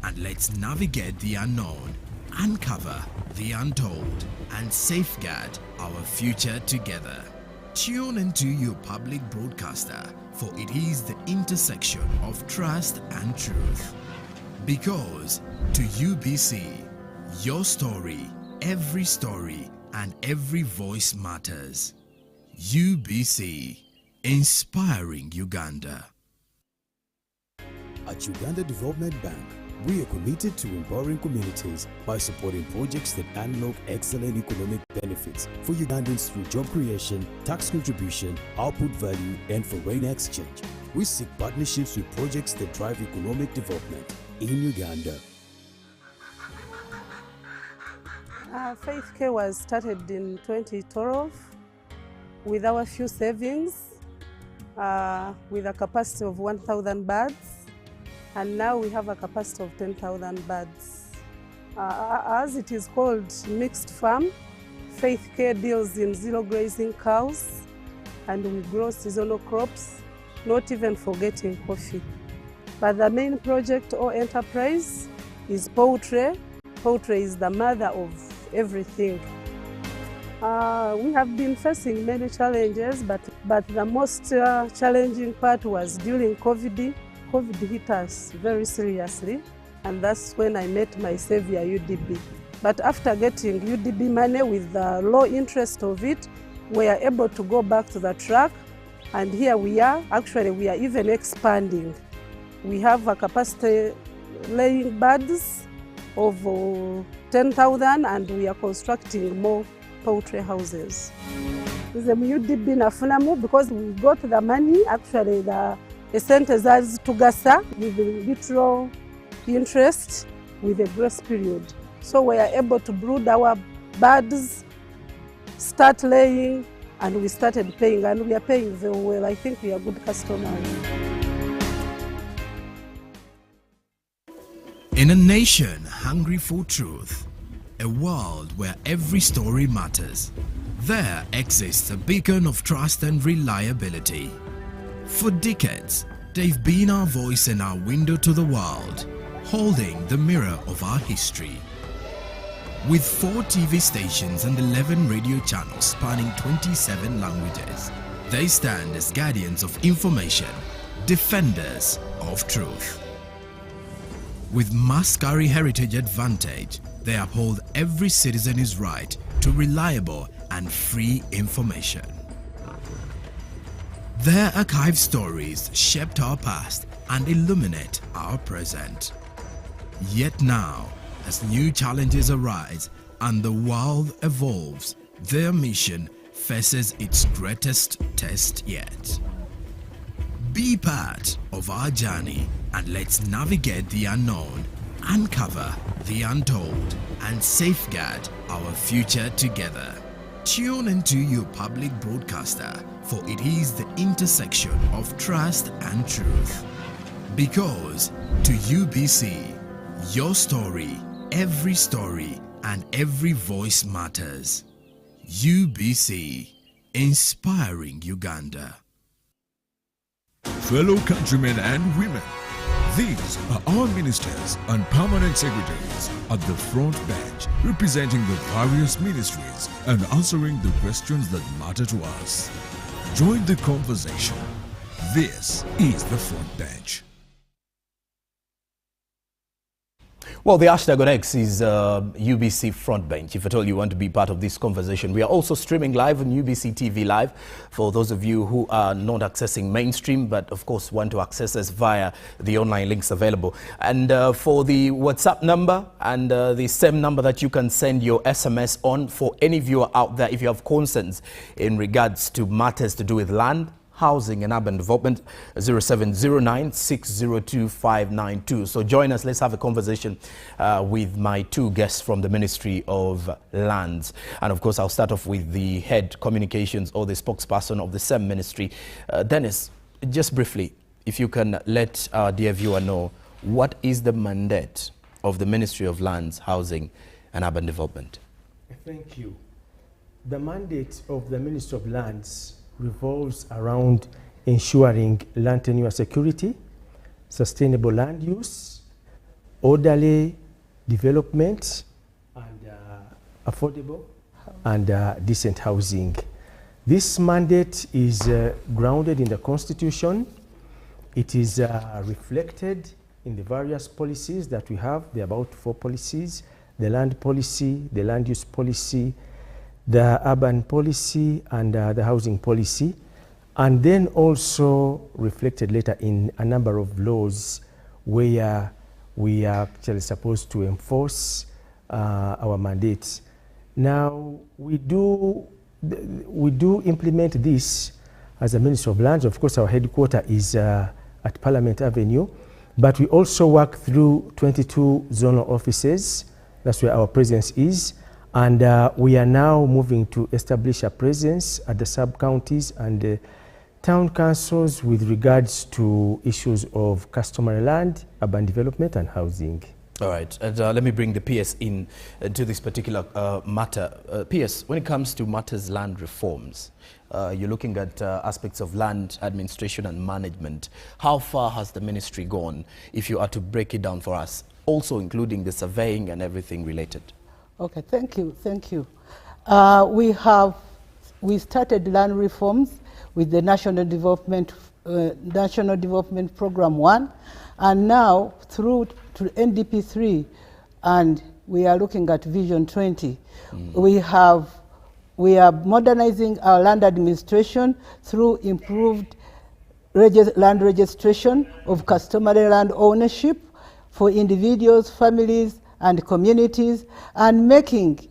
and let's navigate the unknown, uncover the untold, and safeguard our future together. Tune into your public broadcaster, for it is the intersection of trust and truth. Because to UBC, your story, every story, and every voice matters. UBC, inspiring Uganda. At Uganda Development Bank, we are committed to empowering communities by supporting projects that unlock excellent economic benefits for Ugandans through job creation, tax contribution, output value, and foreign exchange. We seek partnerships with projects that drive economic development in Uganda. Faith Care was started in 2012 with our few savings, with a capacity of 1,000 birds, and now we have a capacity of 10,000 birds. As it is called mixed farm, Faith Care deals in zero grazing cows, and we grow seasonal crops, not even forgetting coffee. But the main project or enterprise is poultry. Poultry is the mother of everything. We have been facing many challenges, but the most challenging part was during COVID. COVID hit us very seriously, and that's when I met my savior, UDB. But after getting UDB money with the low interest of it, we are able to go back to the track, and here we are. Actually, we are even expanding. We have a capacity laying birds of 10,000, and we are constructing more poultry houses. The UDB nafunamu because we got the money, actually the esente zazi tugasa with little interest with a grace period. So we are able to brood our birds, start laying, and we started paying, and we are paying very well. I think we are good customers. In a nation hungry for truth, a world where every story matters, there exists a beacon of trust and reliability. For decades, they've been our voice and our window to the world, holding the mirror of our history. With 4 TV stations and 11 radio channels spanning 27 languages, they stand as guardians of information, defenders of truth. With Mascari Heritage Advantage, they uphold every citizen's right to reliable and free information. Their archived stories shaped our past and illuminate our present. Yet now, as new challenges arise and the world evolves, their mission faces its greatest test yet. Be part of our journey and let's navigate the unknown, uncover the untold, and safeguard our future together. Tune into your public broadcaster, for it is the intersection of trust and truth. Because to UBC, your story, every story, and every voice matters. UBC, inspiring Uganda. Fellow countrymen and women, these are our ministers and permanent secretaries at the front bench, representing the various ministries and answering the questions that matter to us. Join the conversation. This is the front bench. Well, the hashtag on X is UBC Frontbench. If at all you want to be part of this conversation, we are also streaming live on UBC TV Live for those of you who are not accessing mainstream, but of course want to access us via the online links available. And for the WhatsApp number and the same number that you can send your SMS on for any viewer out there if you have concerns in regards to matters to do with land, housing and urban development, 0709-602-592. So join us. Let's have a conversation with my 2 guests from the Ministry of Lands. And of course, I'll start off with the head communications or the spokesperson of the same ministry. Dennis, just briefly, if you can let our dear viewer know, what is the mandate of the Ministry of Lands, Housing and Urban Development? Thank you. The mandate of the Ministry of Lands revolves around ensuring land tenure security, sustainable land use, orderly development and affordable and decent housing. This mandate is grounded in the Constitution. It is reflected in the various policies that we have. There are about 4 policies: the land policy, the land use policy, the urban policy, and the housing policy. And then also reflected later in a number of laws where we are actually supposed to enforce our mandates. Now, we do implement this as a Ministry of Lands. Of course, our headquarters is at Parliament Avenue, but we also work through 22 zonal offices. That's where our presence is. And we are now moving to establish a presence at the sub-counties and town councils with regards to issues of customary land, urban development, and housing. All right, and let me bring the PS in to this particular matter. PS, when it comes to matters land reforms, you're looking at aspects of land administration and management. How far has the ministry gone, if you are to break it down for us, also including the surveying and everything related? Okay, thank you. We started land reforms with the National Development Program 1, and now through to NDP 3, and we are looking at Vision 20. We are modernizing our land administration through improved land registration of customary land ownership for individuals, families, and communities, and making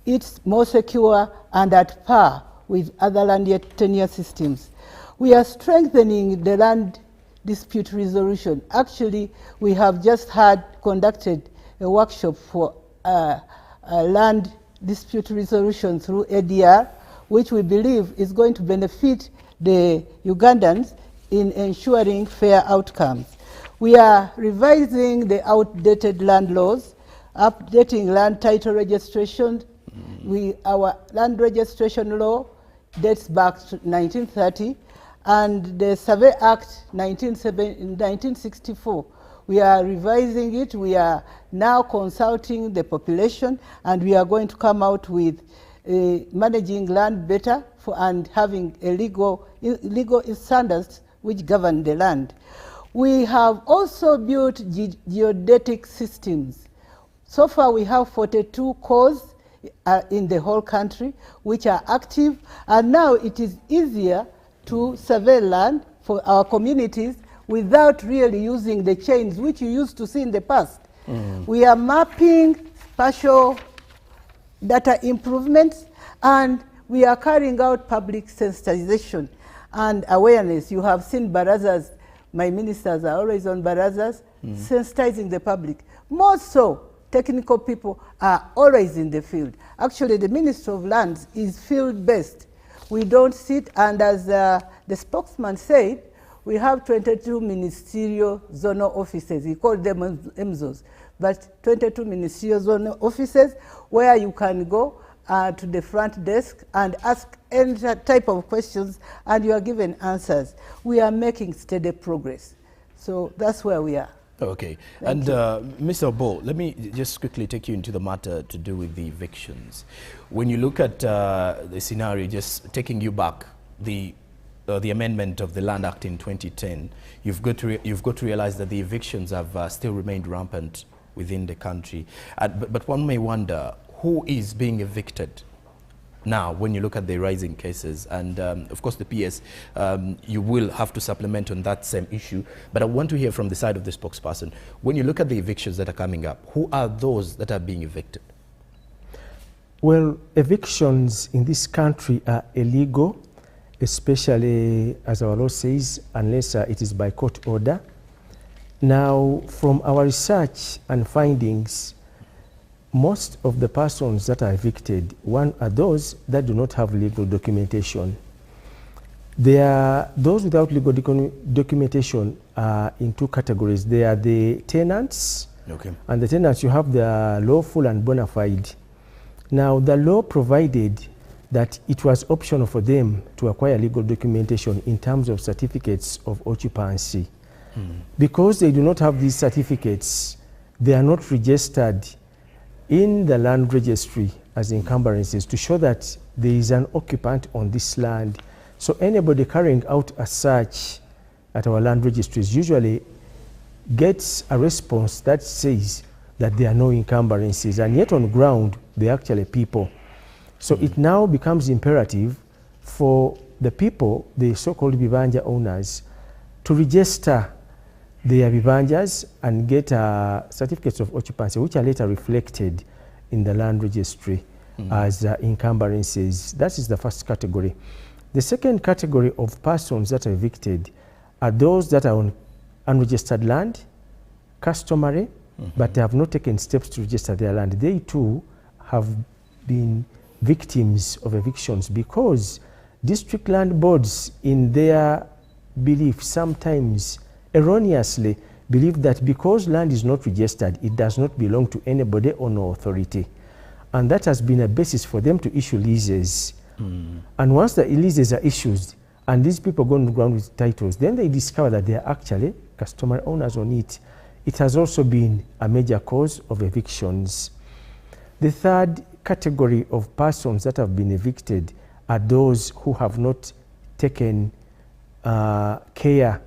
it more secure and at par with other land tenure systems. We are strengthening the land dispute resolution. Actually, we have just conducted a workshop for land dispute resolution through ADR, which we believe is going to benefit the Ugandans in ensuring fair outcomes. We are revising the outdated land laws, updating land title registration. Our land registration law dates back to 1930, and the Survey Act 1964. We are revising it. We are now consulting the population, and we are going to come out with managing land better and having a legal standards which govern the land. We have also built geodetic systems. So far, we have 42 cores in the whole country which are active, and now it is easier to survey land for our communities without really using the chains which you used to see in the past. We are mapping spatial data improvements, and we are carrying out public sensitization and awareness. You have seen barazas. My ministers are always on barazas, sensitizing the public. More so, technical people are always in the field. Actually, the Ministry of Lands is field-based. We don't sit, and as the spokesman said, we have 22 ministerial zonal offices. He called them MZOs, but 22 ministerial zonal offices where you can go to the front desk and ask any type of questions, and you are given answers. We are making steady progress. So that's where we are. Okay. And Mr. Bo, let me just quickly take you into the matter to do with the evictions. When you look at the scenario, just taking you back, the amendment of the Land Act in 2010, you've got to realize that the evictions have still remained rampant within the country. But one may wonder, who is being evicted now when you look at the rising cases? And of course the PS, you will have to supplement on that same issue, but I want to hear from the side of the spokesperson. When you look at the evictions that are coming up, who are those that are being evicted? Well, evictions in this country are illegal, especially, as our law says, unless it is by court order. Now, from our research and findings, most of the persons that are evicted, one are those that do not have legal documentation. There are those without legal documentation in two categories. They are the tenants, and the tenants, you have the lawful and bona fide. Now, the law provided that it was optional for them to acquire legal documentation in terms of certificates of occupancy. Because they do not have these certificates, they are not registered in the land registry as encumbrances to show that there is an occupant on this land. So anybody carrying out a search at our land registries usually gets a response that says that there are no encumbrances, and yet on ground they're actually people. So it now becomes imperative for the people, the so-called Bibanja owners, to register their Bibanjas and get certificates of occupancy, which are later reflected in the land registry as encumbrances. That is the first category. The second category of persons that are evicted are those that are on unregistered land, customary, but they have not taken steps to register their land. They too have been victims of evictions because district land boards, in their belief, sometimes erroneously believe that because land is not registered, it does not belong to anybody or no authority. And that has been a basis for them to issue leases. And once the leases are issued and these people go on the ground with titles, then they discover that they are actually customary owners on it. It has also been a major cause of evictions. The third category of persons that have been evicted are those who have not taken care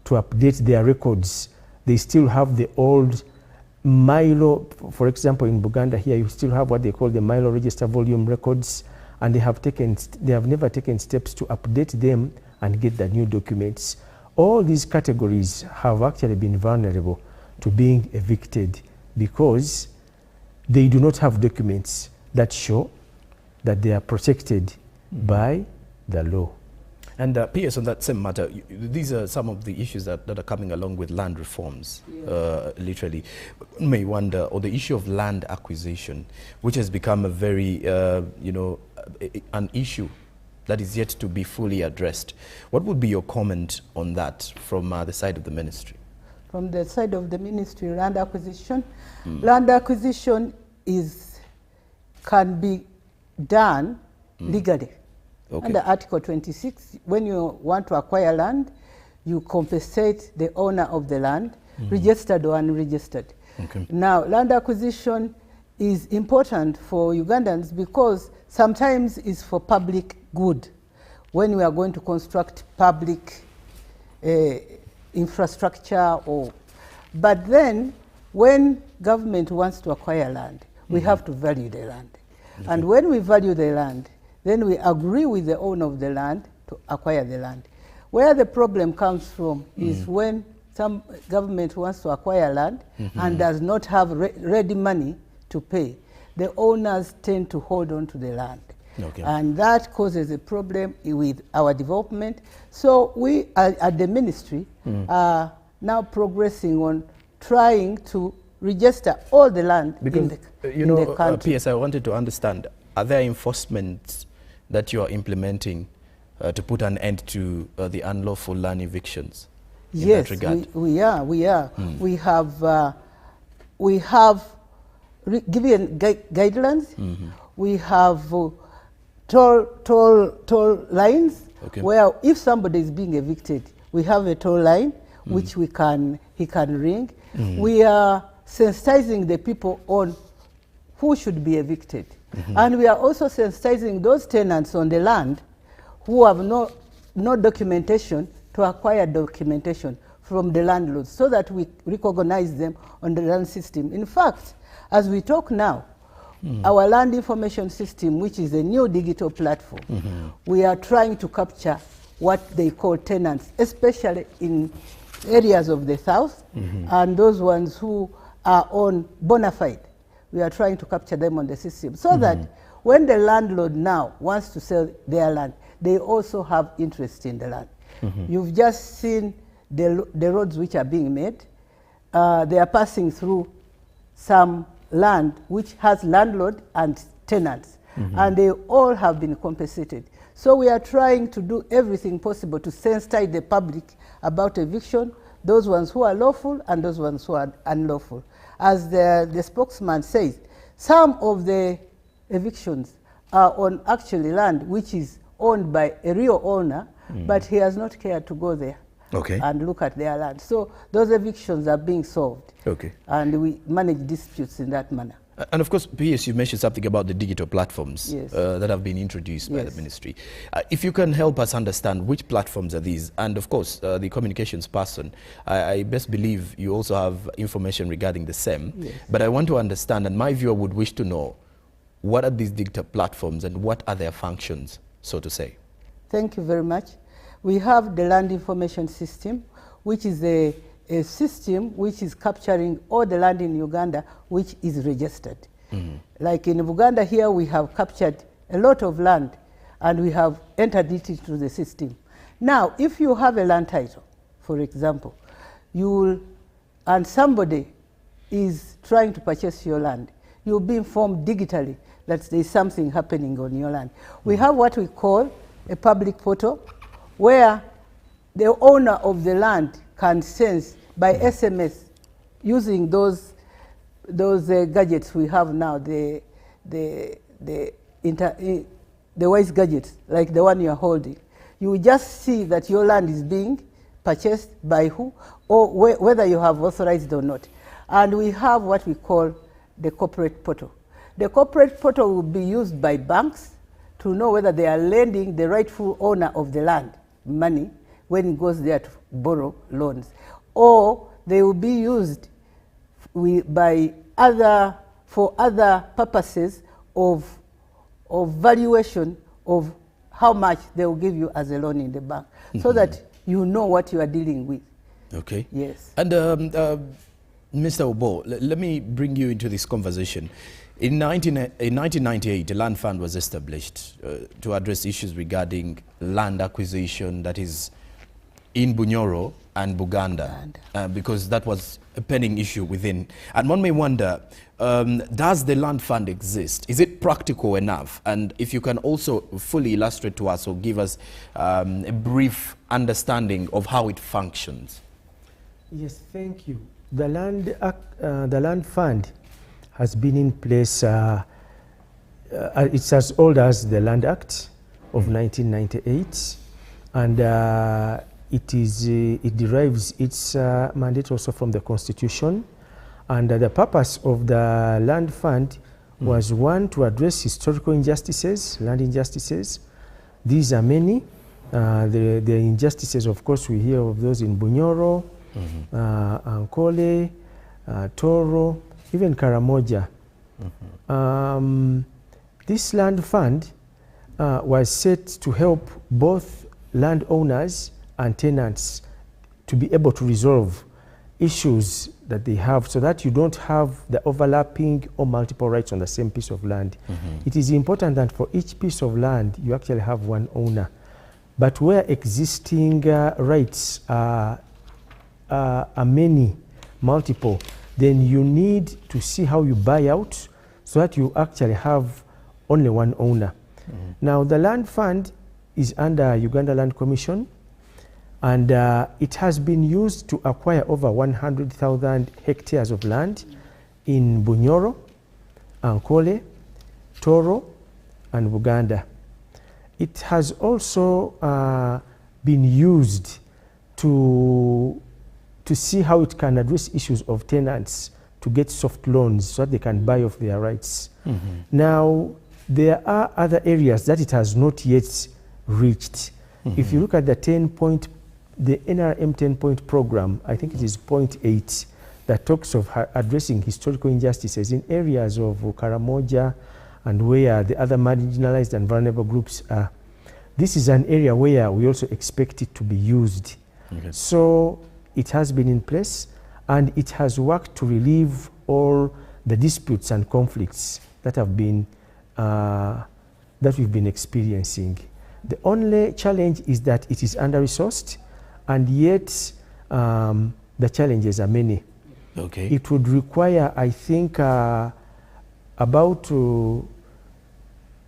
to update their records. They still have the old Milo, for example, in Buganda here, you still have what they call the Milo register volume records, and they have never taken steps to update them and get the new documents. All these categories have actually been vulnerable to being evicted because they do not have documents that show that they are protected by the law. And PS, on that same matter, these are some of the issues that are coming along with land reforms, literally. You may wonder, or the issue of land acquisition, which has become a very, an issue that is yet to be fully addressed. What would be your comment on that from the side of the ministry? From the side of the ministry, land acquisition. Land acquisition can be done legally. Okay. Under Article 26, when you want to acquire land, you compensate the owner of the land, registered or unregistered. Okay. Now, land acquisition is important for Ugandans because sometimes it's for public good. When we are going to construct public infrastructure, but then when government wants to acquire land, we have to value the land. Okay. And when we value the land, then we agree with the owner of the land to acquire the land. Where the problem comes from is when some government wants to acquire land and does not have ready money to pay, the owners tend to hold on to the land. Okay. And that causes a problem with our development. So we at the ministry are now progressing on trying to register all the land in the country. PS, I wanted to understand, are there enforcements that you are implementing to put an end to the unlawful land evictions? Yes, we are. We have given guidelines. We have toll lines where if somebody is being evicted, we have a toll line which he can ring. We are sensitizing the people on who should be evicted. And we are also sensitizing those tenants on the land who have no documentation to acquire documentation from the landlords so that we recognize them on the land system. In fact, as we talk now, our land information system, which is a new digital platform, we are trying to capture what they call tenants, especially in areas of the south and those ones who are on bona fide. We are trying to capture them on the system so that when the landlord now wants to sell their land, they also have interest in the land. You've just seen the roads which are being made. They are passing through some land which has landlord and tenants, and they all have been compensated. So we are trying to do everything possible to sensitize the public about eviction, those ones who are lawful and those ones who are unlawful. As the spokesman says, some of the evictions are on actually land which is owned by a real owner, but he has not cared to go there Okay. and look at their land. So those evictions are being solved. Okay. And we manage disputes in that manner. And of course, PS, you mentioned something about the digital platforms Yes. that have been introduced by the Yes. ministry. If you can help us understand which platforms are these, and of course, the communications person, I best believe you also have information regarding the same. Yes. But I want to understand, and my viewer would wish to know, what are these digital platforms and what are their functions, so to say? Thank you very much. We have the land information system, which is a system which is capturing all the land in Uganda which is registered. Like in Uganda here, we have captured a lot of land and we have entered it into the system. Now, if you have a land title, for example, and somebody is trying to purchase your land, you'll be informed digitally that there's something happening on your land. We have what we call a public portal where the owner of the land can sense by SMS using those gadgets we have now, the wise gadgets like the one you're holding. You will just see that your land is being purchased by who or whether you have authorized or not. And we have what we call the corporate portal. The corporate portal will be used by banks to know whether they are lending the rightful owner of the land money when it goes there to borrow loans, or they will be used for other purposes of valuation of how much they will give you as a loan in the bank, so that you know what you are dealing with. Okay. Yes. And Mr. Obo, let me bring you into this conversation. In 1998, a land fund was established to address issues regarding land acquisition, that is in Bunyoro and Buganda, because that was a pending issue within. And one may wonder, does the land fund exist? Is it practical enough? And if you can also fully illustrate to us or give us a brief understanding of how it functions. Yes, thank you. The land fund has been in place, it's as old as the Land Act of 1998, and it derives its mandate also from the Constitution. And the purpose of the land fund was, one, to address historical injustices, land injustices. These are many. The injustices, of course, we hear of those in Bunyoro, Ankole, Toro, even Karamoja. This land fund was set to help both landowners and tenants to be able to resolve issues that they have, so that you don't have the overlapping or multiple rights on the same piece of land. It is important that for each piece of land you actually have one owner. But where existing rights are many, multiple, then you need to see how you buy out so that you actually have only one owner. Now, the land fund is under Uganda Land Commission, and it has been used to acquire over 100,000 hectares of land in Bunyoro, Ankole, Toro, and Buganda. It has also been used to see how it can address issues of tenants to get soft loans so that they can buy off their rights. Now, there are other areas that it has not yet reached. If you look at the NRM 10-point program, I think it is point 8, that talks of addressing historical injustices in areas of Karamoja and where the other marginalized and vulnerable groups are. This is an area where we also expect it to be used. So it has been in place, and it has worked to relieve all the disputes and conflicts that have been that we've been experiencing. The only challenge is that it is under-resourced, and yet the challenges are many. Okay. It would require, I think, about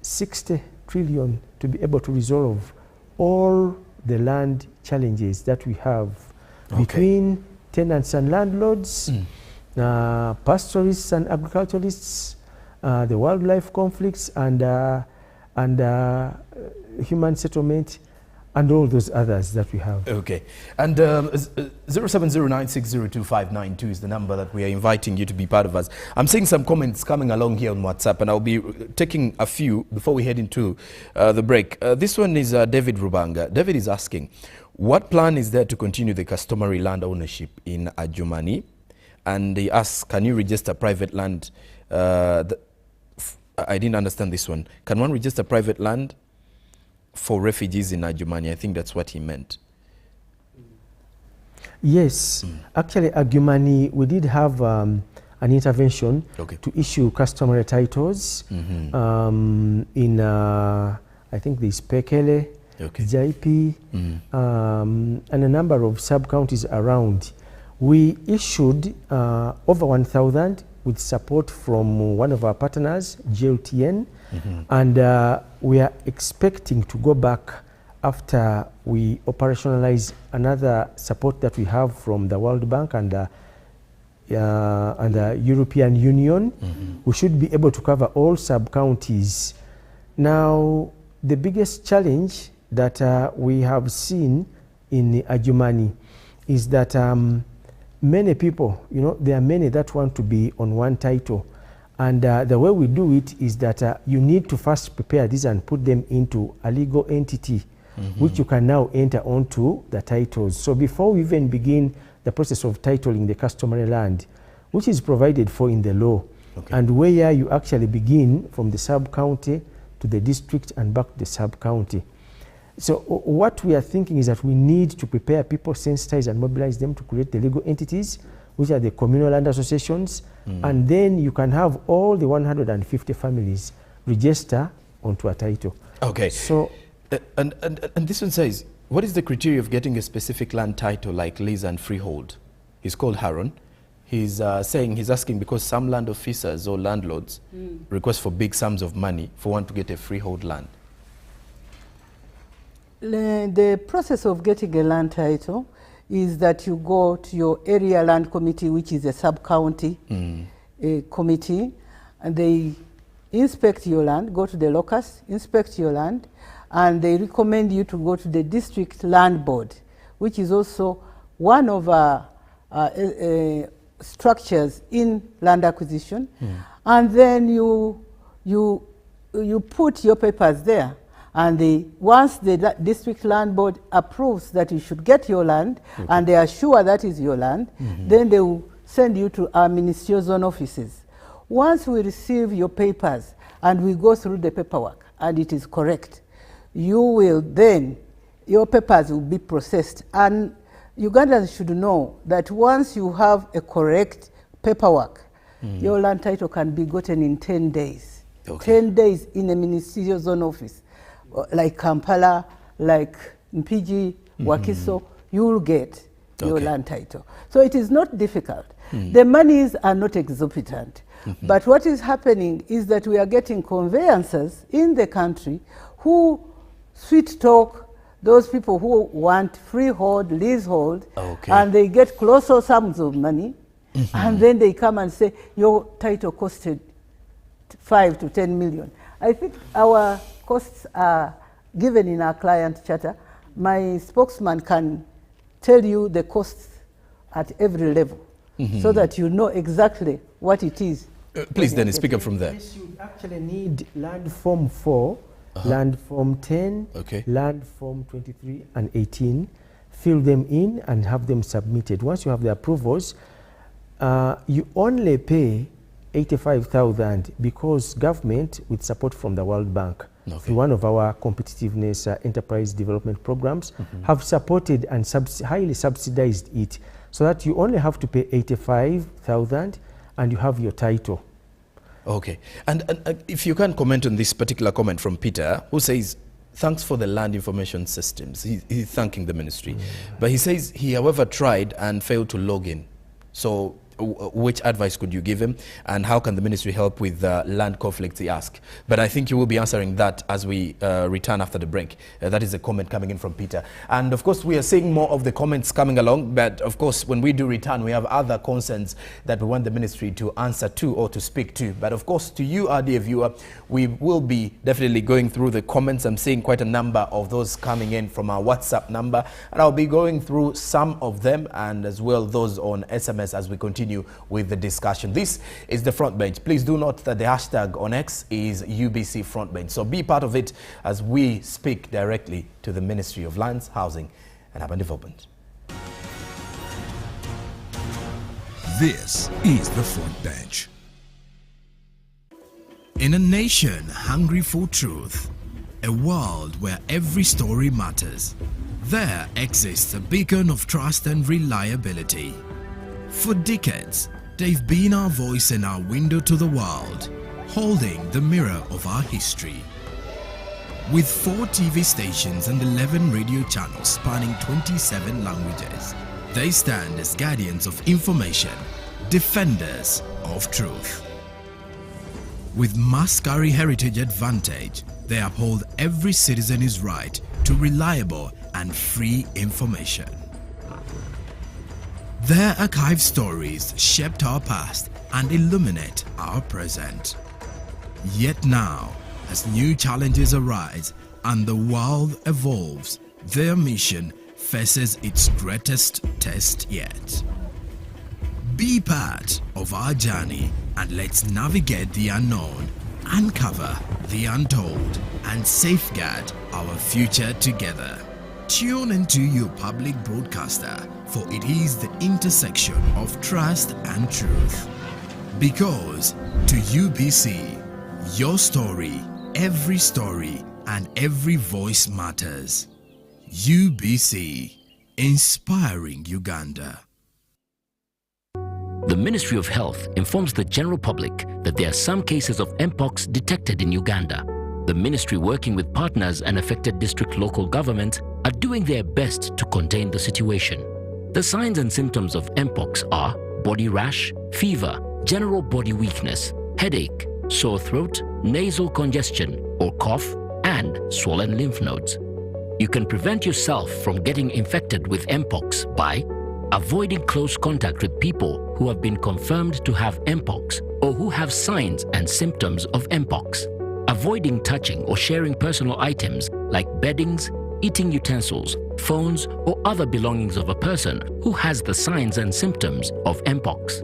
60 trillion to be able to resolve all the land challenges that we have between tenants and landlords, pastoralists and agriculturalists, the wildlife conflicts and human settlement, and all those others that we have. Okay. And 0709602592 is the number that we are inviting you to be part of us. I'm seeing some comments coming along here on WhatsApp, and I'll be taking a few before we head into the break. This one is David Rubanga. David is asking, what plan is there to continue the customary land ownership in Adjumani? And he asks, can you register private land? I didn't understand this one. Can one register private land for refugees in Adjumani? I think that's what he meant. Yes, actually Adjumani, we did have an intervention to issue customary titles in, I think there's Pekele, Jaipi, and a number of sub-counties around. We issued over 1,000 with support from one of our partners, GLTN, and we are expecting to go back after we operationalize another support that we have from the World Bank and the European Union. We should be able to cover all sub-counties. Now, the biggest challenge that we have seen in Adjumani is that many people, there are many that want to be on one title. And the way we do it is that you need to first prepare these and put them into a legal entity, which you can now enter onto the titles. So before we even begin the process of titling the customary land, which is provided for in the law, and where you actually begin from the sub-county to the district and back to the sub-county. So what we are thinking is that we need to prepare people, sensitize and mobilize them to create the legal entities, which are the communal land associations, and then you can have all the 150 families register onto a title. Okay. So, and this one says, what is the criteria of getting a specific land title like lease and freehold? He's called Haron. He's saying, he's asking because some land officers or landlords request for big sums of money for one to get a freehold land. The process of getting a land title is that you go to your area land committee, which is a sub-county committee, and they inspect your land, go to the locus, inspect your land, and they recommend you to go to the district land board, which is also one of our structures in land acquisition. And then you put your papers there. And once the district land board approves that you should get your land, and they are sure that is your land, then they will send you to our ministerial zone offices. Once we receive your papers and we go through the paperwork and it is correct, your papers will be processed. And Ugandans should know that once you have a correct paperwork, your land title can be gotten in 10 days. 10 days in a ministerial zone office. Like Kampala, like Mpigi, Wakiso, you will get your land title. So it is not difficult. The monies are not exorbitant. But what is happening is that we are getting conveyancers in the country who sweet talk those people who want freehold, leasehold, and they get colossal sums of money, and then they come and say, your title costed 5 to 10 million. I think our costs are given in our client charter. My spokesman can tell you the costs at every level so that you know exactly what it is. Please, Dennis, speak up from there. Yes, you actually need land form 4, land form 10, land form 23 and 18. Fill them in and have them submitted. Once you have the approvals, you only pay 85,000 because government, with support from the World Bank, through one of our competitiveness enterprise development programs, have supported and highly subsidized it, so that you only have to pay 85,000 and you have your title. Okay. And if you can comment on this particular comment from Peter, who says, thanks for the land information systems. He's thanking the ministry. But he says he, however, tried and failed to log in. So which advice could you give him, and how can the ministry help with land conflicts, he asked. But I think you will be answering that as we return after the break. That is a comment coming in from Peter. And of course, we are seeing more of the comments coming along, but of course, when we do return, we have other concerns that we want the ministry to answer to or to speak to. But of course, to you, our dear viewer, we will be definitely going through the comments. I'm seeing quite a number of those coming in from our WhatsApp number, and I'll be going through some of them and as well those on SMS as we continue with the discussion. This is the front bench. Please do note that the hashtag on X is UBC front bench. So be part of it as we speak directly to the Ministry of Lands, Housing and Urban Development. This is the front bench. In a nation hungry for truth, a world where every story matters, there exists a beacon of trust and reliability. For decades, they've been our voice and our window to the world, holding the mirror of our history. With 4 TV stations and 11 radio channels spanning 27 languages, they stand as guardians of information, defenders of truth. With Mascari Heritage Advantage, they uphold every citizen's right to reliable and free information. Their archive stories shaped our past and illuminate our present. Yet now, as new challenges arise and the world evolves, their mission faces its greatest test yet. Be part of our journey and let's navigate the unknown, uncover the untold, and safeguard our future together. Tune into your public broadcaster, for it is the intersection of trust and truth. Because to UBC, your story, every story, and every voice matters. UBC, inspiring Uganda. The Ministry of Health informs the general public that there are some cases of Mpox detected in Uganda. The ministry, working with partners and affected district local governments, are doing their best to contain the situation. The signs and symptoms of Mpox are body rash, fever, general body weakness, headache, sore throat, nasal congestion or cough, and swollen lymph nodes. You can prevent yourself from getting infected with Mpox by avoiding close contact with people who have been confirmed to have Mpox or who have signs and symptoms of Mpox. Avoiding touching or sharing personal items like beddings, eating utensils, phones, or other belongings of a person who has the signs and symptoms of Mpox.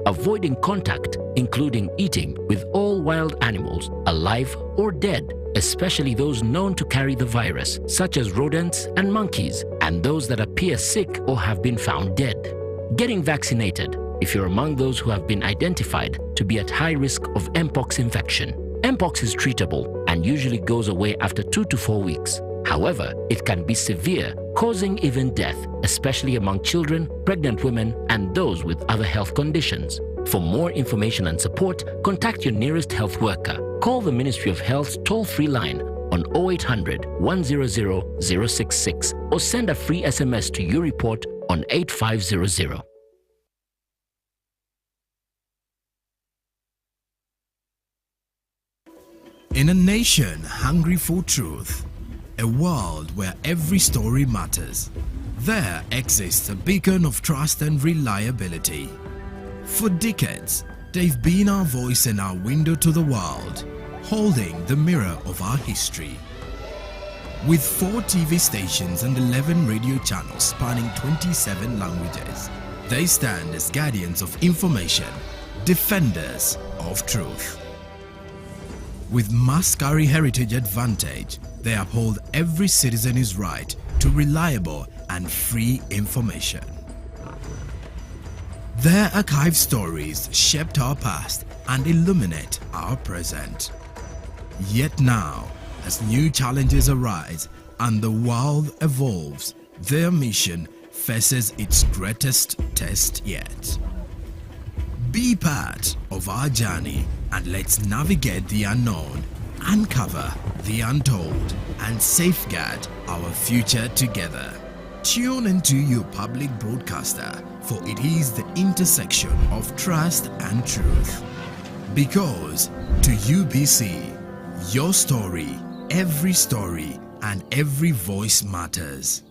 Avoiding contact, including eating, with all wild animals, alive or dead, especially those known to carry the virus, such as rodents and monkeys, and those that appear sick or have been found dead. Getting vaccinated if you're among those who have been identified to be at high risk of Mpox infection. Mpox is treatable and usually goes away after 2 to 4 weeks. However, it can be severe, causing even death, especially among children, pregnant women, and those with other health conditions. For more information and support, contact your nearest health worker. Call the Ministry of Health's toll-free line on 0800 100 066 or send a free SMS to your report on 8500. In a nation hungry for truth, a world where every story matters, there exists a beacon of trust and reliability. For decades, they've been our voice and our window to the world, holding the mirror of our history. With 4 TV stations and 11 radio channels spanning 27 languages, they stand as guardians of information, defenders of truth. With Mascari Heritage Advantage, they uphold every citizen's right to reliable and free information. Their archive stories shaped our past and illuminate our present. Yet now, as new challenges arise and the world evolves, their mission faces its greatest test yet. Be part of our journey and let's navigate the unknown, uncover the untold, and safeguard our future together. Tune into your public broadcaster, for it is the intersection of trust and truth. Because to UBC, your story, every story, and every voice matters.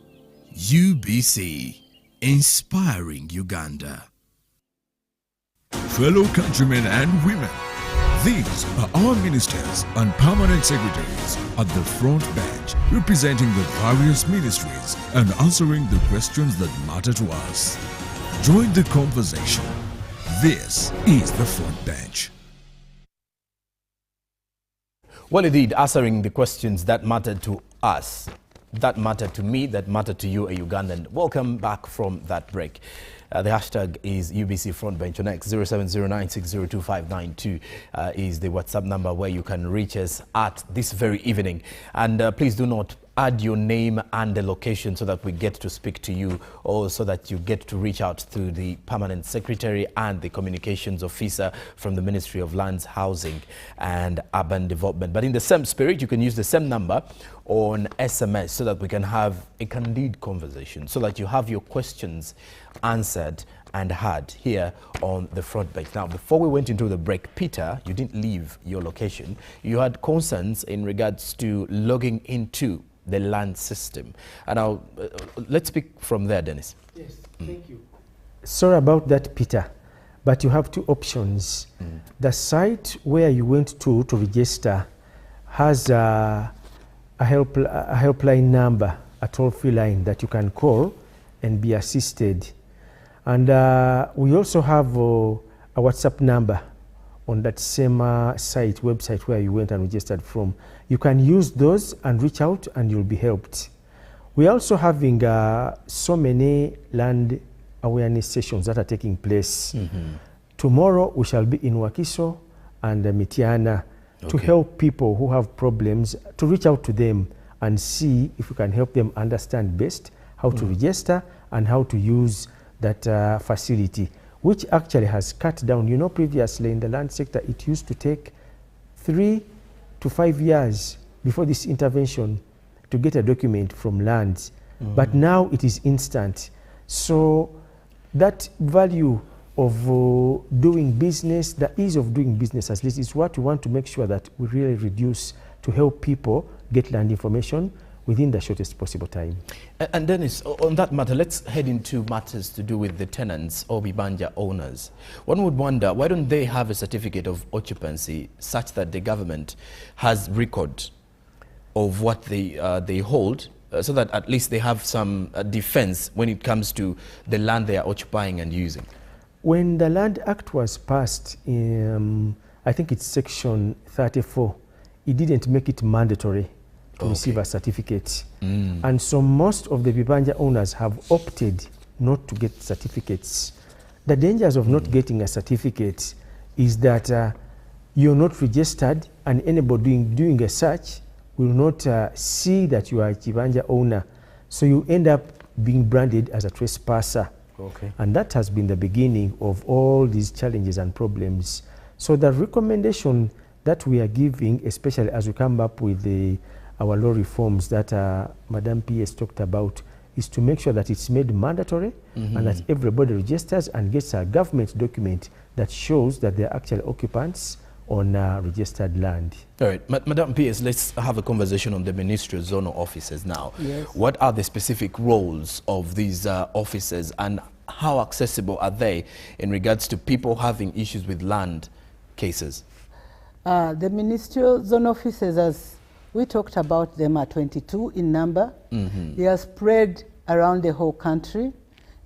UBC, inspiring Uganda. Fellow countrymen and women, these are our ministers and permanent secretaries at the front bench, representing the various ministries and answering the questions that matter to us. Join the conversation. This is the front bench. Well, indeed, answering the questions that matter to us, that matter to me, that matter to you, a Ugandan. Welcome back from that break. The hashtag is UBC Frontbench. Next, 0709602592 is the WhatsApp number where you can reach us at this very evening. And please do not add your name and the location so that we get to speak to you, or so that you get to reach out to the permanent secretary and the communications officer from the Ministry of Lands, Housing and Urban Development. But in the same spirit, you can use the same number on SMS so that we can have a candid conversation, so that you have your questions answered and heard here on the front bench. Now, before we went into the break, Peter, you didn't leave your location. You had concerns in regards to logging into the land system. And now, let's speak from there, Dennis. Yes, thank you. Sorry about that, Peter, but you have two options. The site where you went to register has a helpline number, a toll-free line that you can call and be assisted. And we also have a WhatsApp number on that same website where you went and registered from. You can use those and reach out and you'll be helped. We're also having so many land awareness sessions that are taking place. Tomorrow we shall be in Wakiso and Mitiana to help people who have problems, to reach out to them and see if we can help them understand best how to register and how to use that facility, which actually has cut down. You know, previously in the land sector, it used to take 3 to 5 years before this intervention to get a document from lands. But now it is instant. So that value of doing business, the ease of doing business at least, is what we want to make sure that we really reduce to help people get land information within the shortest possible time. And Dennis, on that matter, let's head into matters to do with the tenants or Bibanja owners. One would wonder, why don't they have a certificate of occupancy such that the government has record of what they hold, so that at least they have some defense when it comes to the land they are occupying and using? When the Land Act was passed, I think it's section 34, it didn't make it mandatory to receive a certificate. And so most of the Bibanja owners have opted not to get certificates. The dangers of not getting a certificate is that you're not registered, and anybody doing a search will not see that you are a Bibanja owner. So you end up being branded as a trespasser. And that has been the beginning of all these challenges and problems. So the recommendation that we are giving, especially as we come up with our law reforms that Madam PS talked about, is to make sure that it's made mandatory and that everybody registers and gets a government document that shows that they're actually occupants on registered land. All right, Madam PS, let's have a conversation on the ministerial zonal offices now. Yes. What are the specific roles of these offices, and how accessible are they in regards to people having issues with land cases? The ministerial zone offices, as we talked about, them are 22 in number. They are spread around the whole country.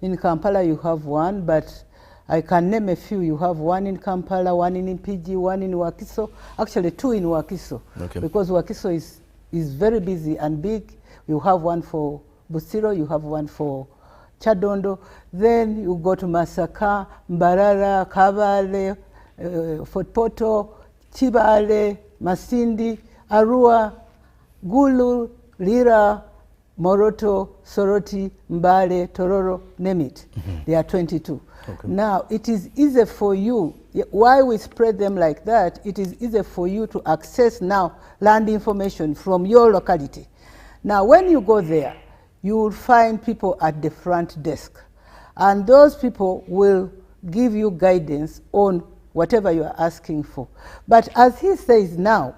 In Kampala you have one, but I can name a few. You have one in Kampala, one in Mpigi, one in Wakiso. Actually 2 in Wakiso, because Wakiso is very busy and big. You have one for Busiro, you have one for Chadondo. Then you go to Masaka, Mbarara, Kabale, Fort Poto, Chibale, Masindi, Arua, Gulu, Lira, Moroto, Soroti, Mbale, Tororo, name it. There are 22. Now, it is easy for you, why we spread them like that, it is easy for you to access now land information from your locality. Now, when you go there, you will find people at the front desk. And those people will give you guidance on whatever you are asking for. But as he says now,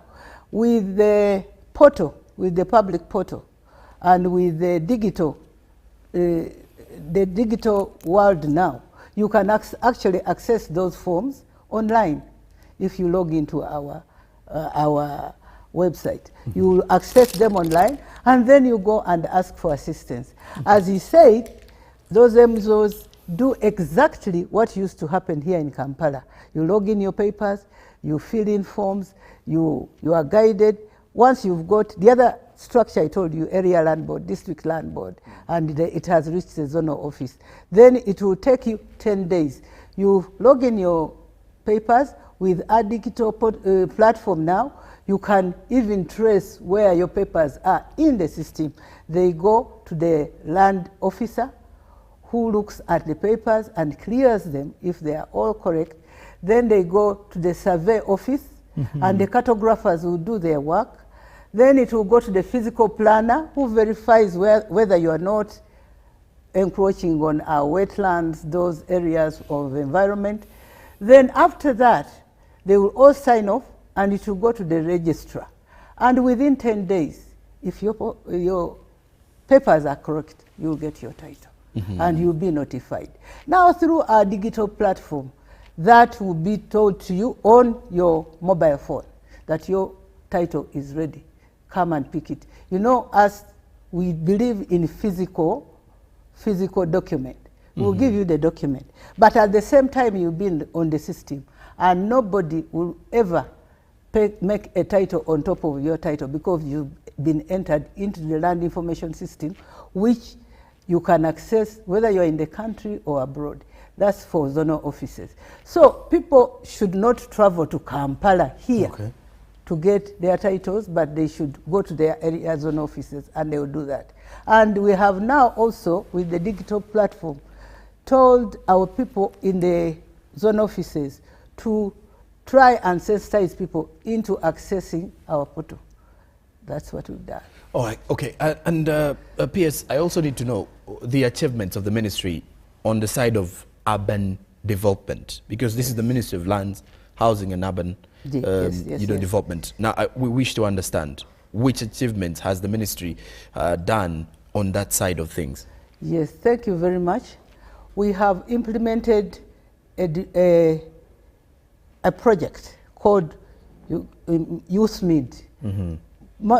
with the portal, with the public portal, and with the digital world now, you can actually access those forms online if you log into our website. You will access them online, and then you go and ask for assistance. As he said, those MZOs do exactly what used to happen here in Kampala. You log in your papers, you fill in forms, you are guided. Once you've got the other structure I told you, area land board, district land board, and it has reached the zonal office, then it will take you 10 days. You log in your papers with a digital platform now. You can even trace where your papers are in the system. They go to the land officer who looks at the papers and clears them if they are all correct. Then they go to the survey office, and the cartographers will do their work. Then it will go to the physical planner who verifies whether you are not encroaching on our wetlands, those areas of environment. Then after that, they will all sign off, and it will go to the registrar. And within 10 days, if your papers are correct, you will get your title, and you'll be notified. Now, through our digital platform, that will be told to you on your mobile phone that your title is ready. Come and pick it. You know, as we believe in physical document, we'll give you the document. But at the same time, you'll be on the system, and nobody will ever make a title on top of your title, because you've been entered into the land information system, which you can access whether you're in the country or abroad. That's for zonal offices. So people should not travel to Kampala here to get their titles, but they should go to their area zone offices, and they will do that. And we have now also, with the digital platform, told our people in the zone offices to try and sensitize people into accessing our portal. That's what we've done. All right, okay. PS, I also need to know the achievements of the ministry on the side of urban development, because this is the Ministry of Lands, Housing and Urban Development. Now, we wish to understand which achievements has the ministry done on that side of things. Yes, thank you very much. We have implemented a project called YouthMid,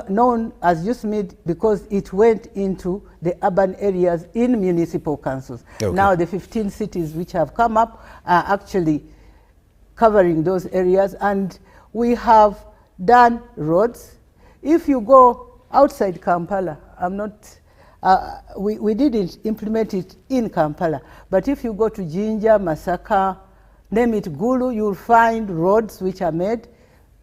known as YouthMid because it went into the urban areas in municipal councils. Now the 15 cities which have come up are actually covering those areas, and we have done roads. If you go outside Kampala, we didn't implement it in Kampala, but if you go to Jinja, Masaka, name it, Gulu, you'll find roads which are made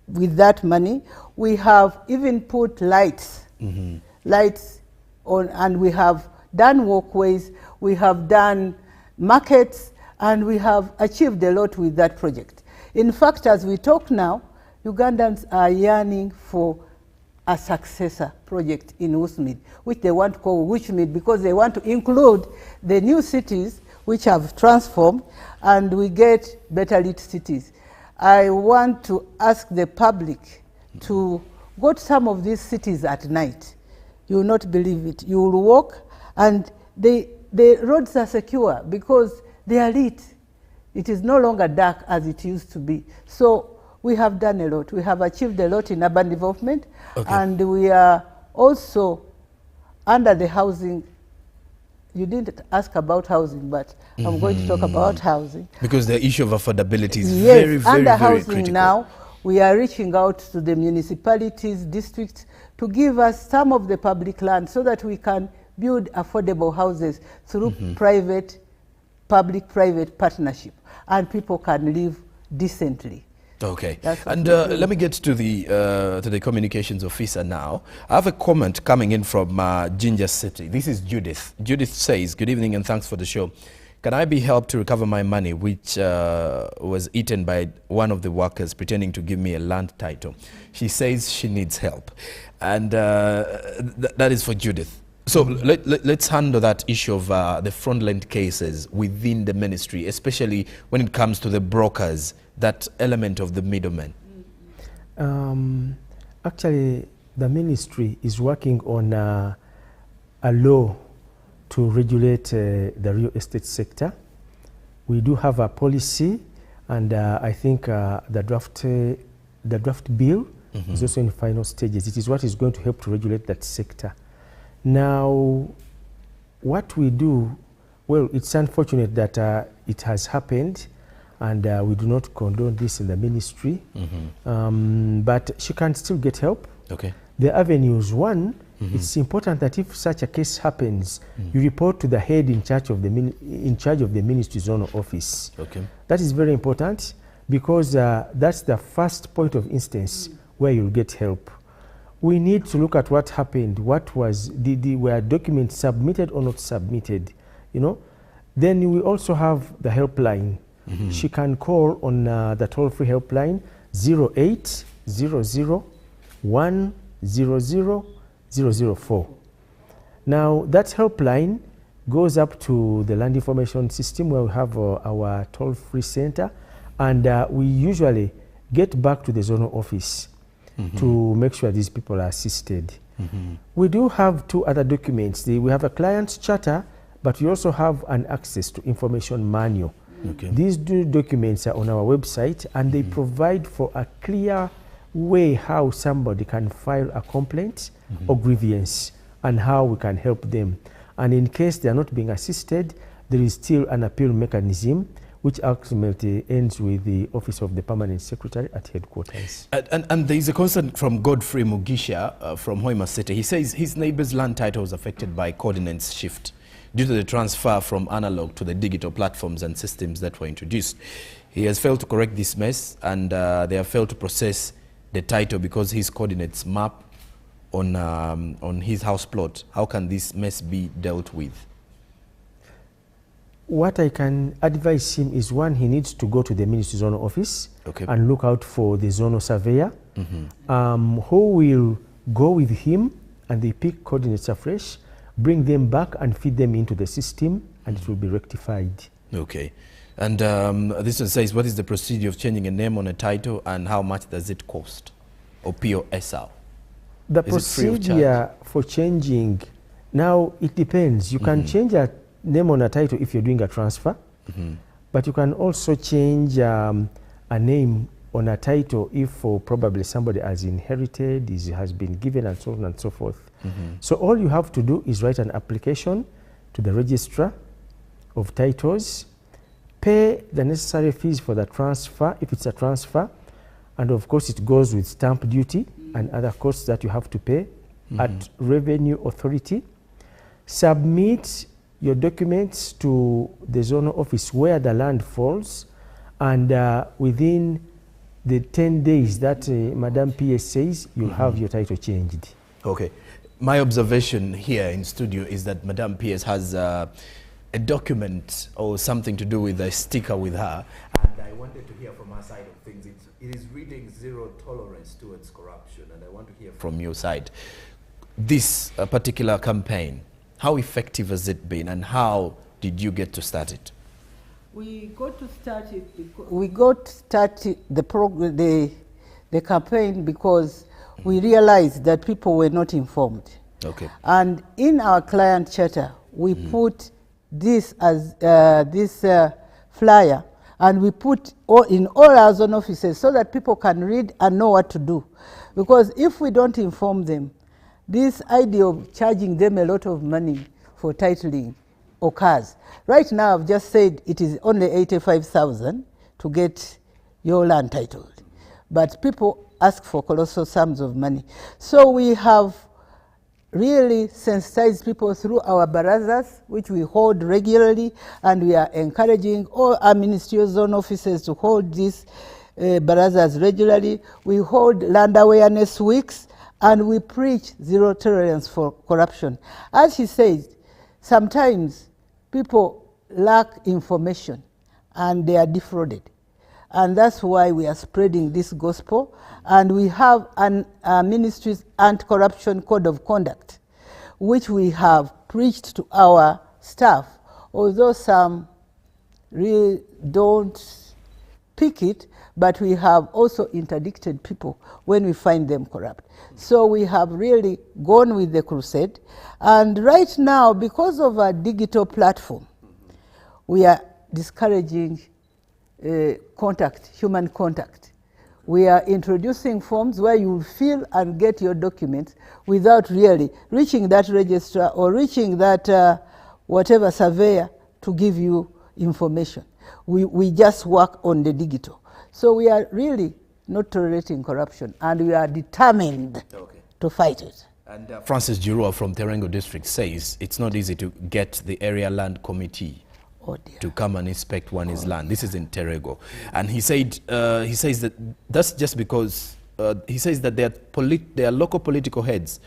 with that money. We have even put lights on, and we have done walkways, we have done markets, and we have achieved a lot with that project. In fact, as we talk now, Ugandans are yearning for a successor project in YouthMid, which they want to call WishMid, because they want to include the new cities which have transformed, and we get better lit cities. I want to ask the public to go to some of these cities at night. You will not believe it. You will walk, and the roads are secure because they are lit. It is no longer dark as it used to be. So we have done a lot. We have achieved a lot in urban development, and we are also under the housing. You didn't ask about housing, but I'm going to talk about housing. Because the issue of affordability is very, very, under very housing critical. Now, we are reaching out to the municipalities, districts, to give us some of the public land so that we can build affordable houses through public-private partnership, and people can live decently. Okay, and let me get to the communications officer now. I have a comment coming in from Ginger City. This is Judith. Judith says, good evening and thanks for the show. Can I be helped to recover my money which was eaten by one of the workers pretending to give me a land title? She says she needs help. And that is for Judith. So let's handle that issue of the fraudulent cases within the ministry, especially when it comes to the brokers, that element of the middlemen. Actually, the ministry is working on a law to regulate the real estate sector. We do have a policy, and I think the draft bill is also in final stages. It is what is going to help to regulate that sector. Now, what we do, well, it's unfortunate that it has happened, and we do not condone this in the ministry, but she can still get help. Okay. The avenues, one, it's important that if such a case happens, you report to the head in charge of the ministry zonal office. Okay. That is very important, because that's the first point of instance where you'll get help. We need to look at what happened, what was, were documents submitted or not submitted, you know. Then we also have the helpline. She can call on the toll-free helpline 0800 100 004. Now that helpline goes up to the land information system where we have our toll-free center, and we usually get back to the zonal office to make sure these people are assisted. We do have two other documents. We have a client's charter, but we also have an access to information manual. Okay. These two documents are on our website, and they provide for a clear way how somebody can file a complaint or grievance, and how we can help them. And in case they are not being assisted, there is still an appeal mechanism, which ultimately ends with the Office of the Permanent Secretary at headquarters. And there is a concern from Godfrey Mugisha from Hoima City. He says his neighbor's land title was affected by coordinates shift due to the transfer from analog to the digital platforms and systems that were introduced. He has failed to correct this mess, and they have failed to process the title because his coordinates map on his house plot. How can this mess be dealt with? What I can advise him is, one, he needs to go to the ministry zonal office and look out for the zonal surveyor who will go with him, and they pick coordinates afresh, bring them back and feed them into the system, and it will be rectified. Okay. And this one says, what is the procedure of changing a name on a title, and how much does it cost? Or POSR? The procedure for changing, now it depends. You can change a name on a title if you're doing a transfer, but you can also change a name on a title if probably somebody has inherited, has been given, and so on and so forth. So all you have to do is write an application to the registrar of titles, pay the necessary fees for the transfer if it's a transfer, and of course it goes with stamp duty and other costs that you have to pay at Revenue Authority. Submit your documents to the zonal office where the land falls, and within the 10 days that Madam PS says, you'll have your title changed. Okay. My observation here in studio is that Madam PS has a document or something to do with a sticker with her, and I wanted to hear from her side of things. It is reading zero tolerance towards corruption, and I want to hear from your side. This particular campaign, how effective has it been, and how did you get to start it? We got to start it. We got started the campaign because we realized that people were not informed. Okay. And in our client charter, we put this as this flyer, and we put in all our zone offices so that people can read and know what to do. Because if we don't inform them, this idea of charging them a lot of money for titling occurs. Right now, I've just said it is only 85,000 to get your land titled. But people ask for colossal sums of money. So we have really sensitized people through our barazas, which we hold regularly, and we are encouraging all our ministerial zone offices to hold these barazas regularly. We hold land awareness weeks, and we preach zero tolerance for corruption. As he says, sometimes people lack information and they are defrauded. And that's why we are spreading this gospel. And we have a ministry's anti-corruption code of conduct, which we have preached to our staff, although some really don't pick it, but we have also interdicted people when we find them corrupt. So we have really gone with the crusade. And right now, because of our digital platform, we are discouraging human contact. We are introducing forms where you will fill and get your documents without really reaching that registrar or reaching that whatever surveyor to give you information. We just work on the digital. So we are really not tolerating corruption, and we are determined to fight it. And Francis Giroux from Terengo District says it's not easy to get the area land committee to come and inspect one's land. This is in Terego. And he said, he says that that's just because, he says that there are local political heads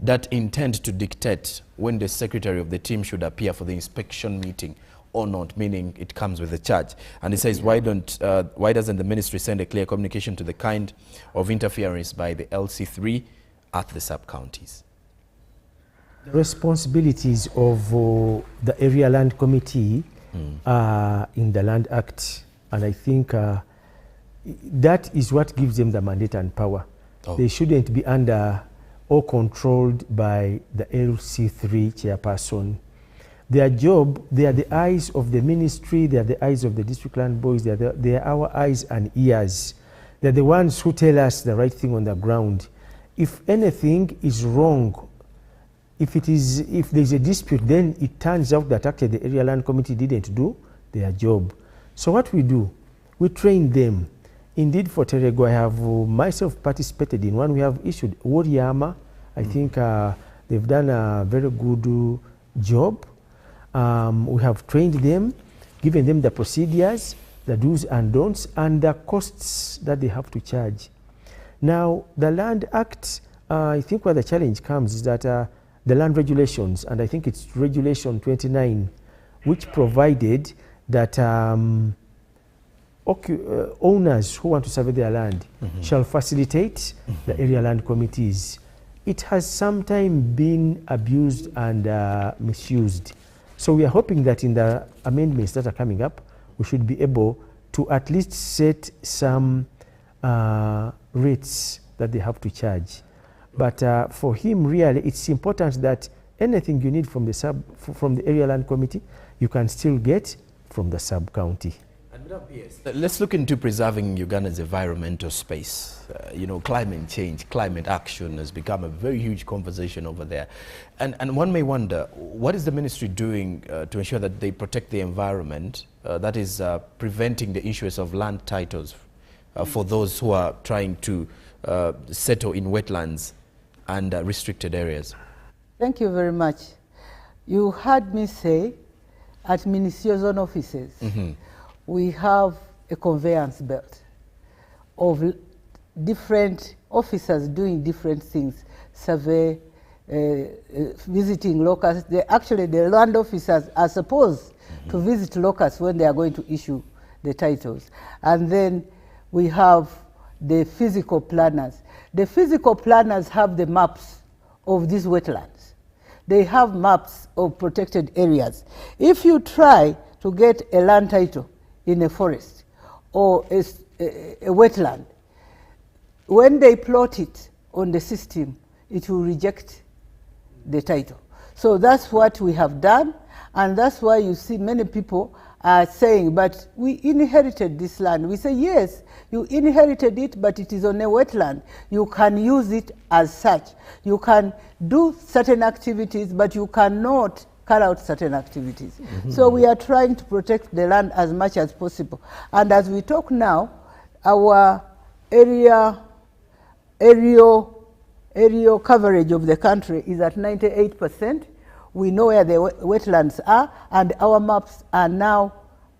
that intend to dictate when the secretary of the team should appear for the inspection meeting or not, meaning it comes with a charge. And he says, why doesn't the ministry send a clear communication to the kind of interference by the LC3 at the sub-counties? The responsibilities of the area land committee are in the Land Act, and I think that is what gives them the mandate and power. They shouldn't be under or controlled by the LC3 chairperson. Their job, they are the eyes of the ministry, they are the eyes of the district land boys, they are our eyes and ears. They're the ones who tell us the right thing on the ground. If anything is wrong, if there's a dispute, then it turns out that actually the area land committee didn't do their job. So what we do, we train them. Indeed, for Terego, I have myself participated in one. We have issued Joram. I think they've done a very good job. We have trained them, given them the procedures, the do's and don'ts, and the costs that they have to charge. Now, the Land Act, I think where the challenge comes is that the land regulations, and I think it's Regulation 29, which provided that owners who want to survey their land shall facilitate the area land committees. It has sometimes been abused and misused. So we are hoping that in the amendments that are coming up, we should be able to at least set some rates that they have to charge. But for him, really, it's important that anything you need from the area land committee, you can still get from the sub-county. Let's look into preserving Uganda's environmental space. You know, climate change, climate action has become a very huge conversation over there. And one may wonder, what is the ministry doing to ensure that they protect the environment, that is preventing the issues of land titles for those who are trying to settle in wetlands and restricted areas? Thank you very much. You heard me say at ministerial zone offices, we have a conveyance belt of different officers doing different things, survey, visiting locals. Actually, the land officers are supposed to visit locals when they are going to issue the titles. And then we have the physical planners. The physical planners have the maps of these wetlands. They have maps of protected areas. If you try to get a land title in a forest or a wetland, when they plot it on the system, it will reject the title. So that's what we have done, and that's why you see many people are saying, but we inherited this land. We say, yes, you inherited it, but it is on a wetland. You can use it as such. You can do certain activities, but you cannot carry out certain activities. So we are trying to protect the land as much as possible. And as we talk now, our aerial coverage of the country is at 98%. We know where the wetlands are, and our maps are now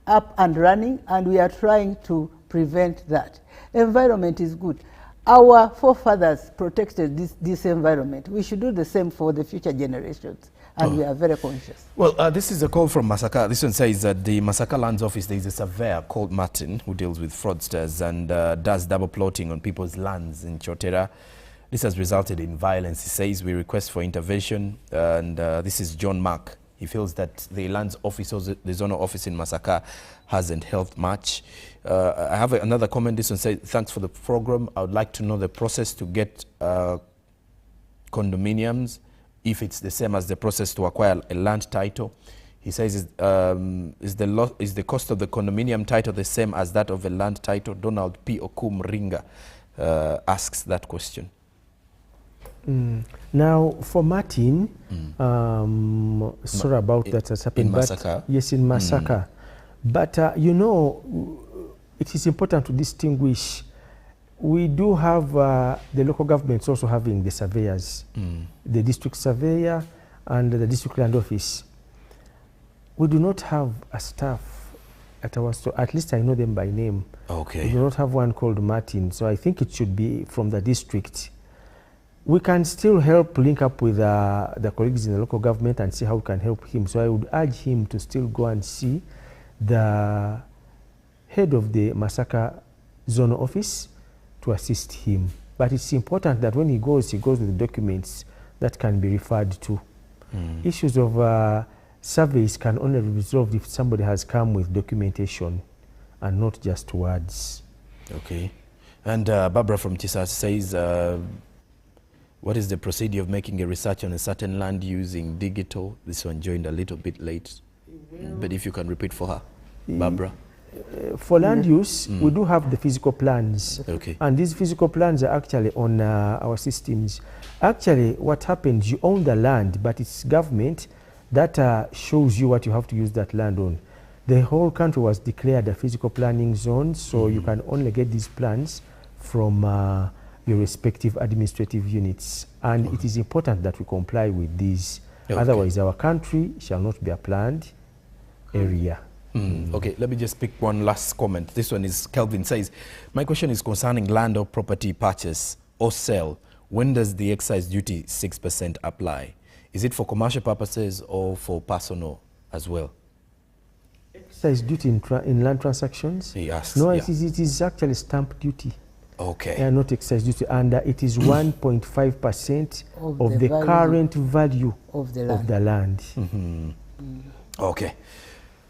up and running, and we are trying to prevent that. Environment is good. Our forefathers protected this environment. We should do the same for the future generations, and we are very conscious. Well, this is a call from Masaka. This one says that the Masaka Lands Office, there is a surveyor called Martin who deals with fraudsters and does double plotting on people's lands in Chotera. This has resulted in violence. He says we request for intervention, and this is John Mark. He feels that the land's office, or the zonal office in Masaka, hasn't helped much. I have another comment. This one says, thanks for the program. I would like to know the process to get condominiums, if it's the same as the process to acquire a land title. He says, is the cost of the condominium title the same as that of a land title? Donald P. Okum Ringa asks that question. Now, for Martin, sorry about that has happened. In Masaka? Yes, in Masaka. But, you know, it is important to distinguish. We do have the local governments also having the surveyors, the district surveyor and the district land office. We do not have a staff at our store. At least I know them by name. Okay. We do not have one called Martin, so I think it should be from the district. We can still help link up with the colleagues in the local government and see how we can help him. So I would urge him to still go and see the head of the Masaka zonal office to assist him. But it's important that when he goes with the documents that can be referred to. Issues of surveys can only be resolved if somebody has come with documentation and not just words. Okay. And Barbara from Tisas says, what is the procedure of making a research on a certain land using digital? This one joined a little bit late, but if you can repeat for her, Barbara. For land use, we do have the physical plans. Okay. And these physical plans are actually on our systems. Actually, what happens, you own the land, but it's government that shows you what you have to use that land on. The whole country was declared a physical planning zone, so you can only get these plans from your respective administrative units. And it is important that we comply with these. Okay. Otherwise, our country shall not be a planned area. Okay, let me just pick one last comment. This one is Kelvin says, my question is concerning land or property purchase or sale. When does the excise duty 6% apply? Is it for commercial purposes or for personal as well? Excise duty in land transactions? Yes. No, it is actually stamp duty. Okay. Not excise duty, and it is 1.5% of the current value of the land. Okay.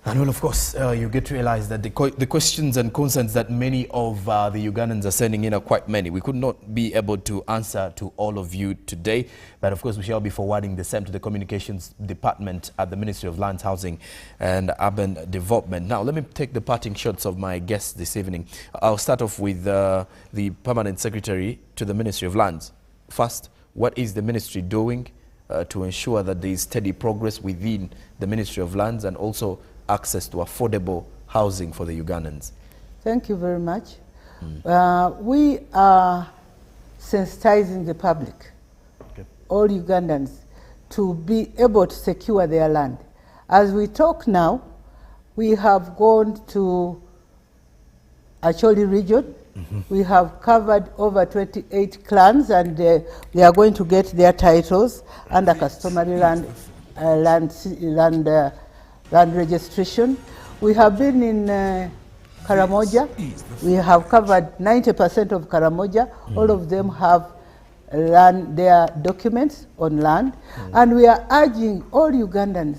And well, of course, you get to realize that the questions and concerns that many of the Ugandans are sending in are quite many. We could not be able to answer to all of you today, but of course we shall be forwarding the same to the Communications Department at the Ministry of Lands, Housing and Urban Development. Now, let me take the parting shots of my guests this evening. I'll start off with the Permanent Secretary to the Ministry of Lands. First, what is the ministry doing to ensure that there is steady progress within the Ministry of Lands and also access to affordable housing for the Ugandans? Thank you very much. We are sensitizing the public, all Ugandans, to be able to secure their land. As we talk now, we have gone to Acholi region. We have covered over 28 clans, and they are going to get their titles under customary land registration. We have been in Karamoja. We have covered 90% of Karamoja. All of them have their documents on land. And we are urging all Ugandans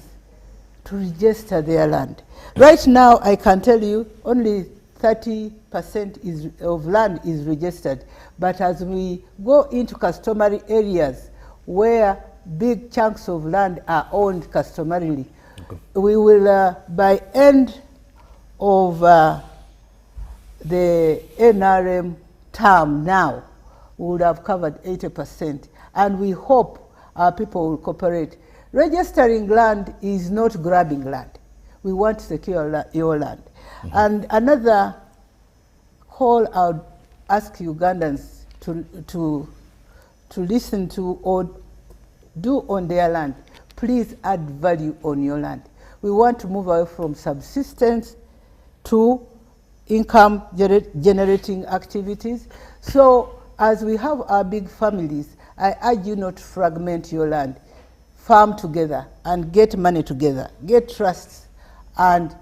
to register their land. Right now, I can tell you, only 30% of land is registered. But as we go into customary areas where big chunks of land are owned customarily, we will, by end of the NRM term now, we would have covered 80%. And we hope our people will cooperate. Registering land is not grabbing land. We want to secure your land. And another call I would ask Ugandans to listen to or do on their land. Please add value on your land. We want to move away from subsistence to income generating activities. So as we have our big families, I urge you not to fragment your land. Farm together and get money together, get trusts and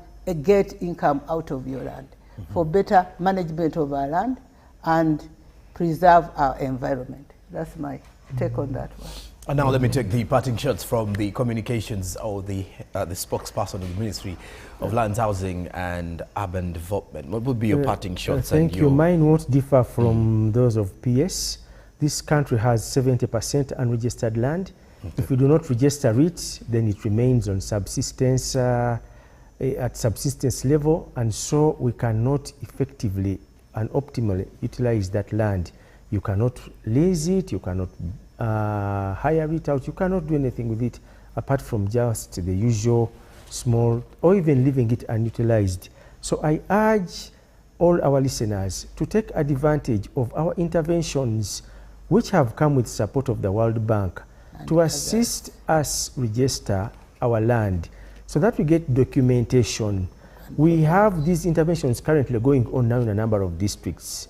get income out of your land for better management of our land and preserve our environment. That's my take on that one. And now let me take the parting shots from the communications or the spokesperson of the Ministry of Lands, Housing and Urban Development. What would be your parting shots? Thank you. Mine won't differ from those of PS. This country has 70% unregistered land. Okay. If we do not register it, then it remains on subsistence, at subsistence level, and so we cannot effectively and optimally utilize that land. You cannot lease it, you cannot hire it out, you cannot do anything with it apart from just the usual small, or even leaving it unutilized. So I urge all our listeners to take advantage of our interventions, which have come with support of the World Bank, to assist us register our land so that we get documentation. We have these interventions currently going on now in a number of districts.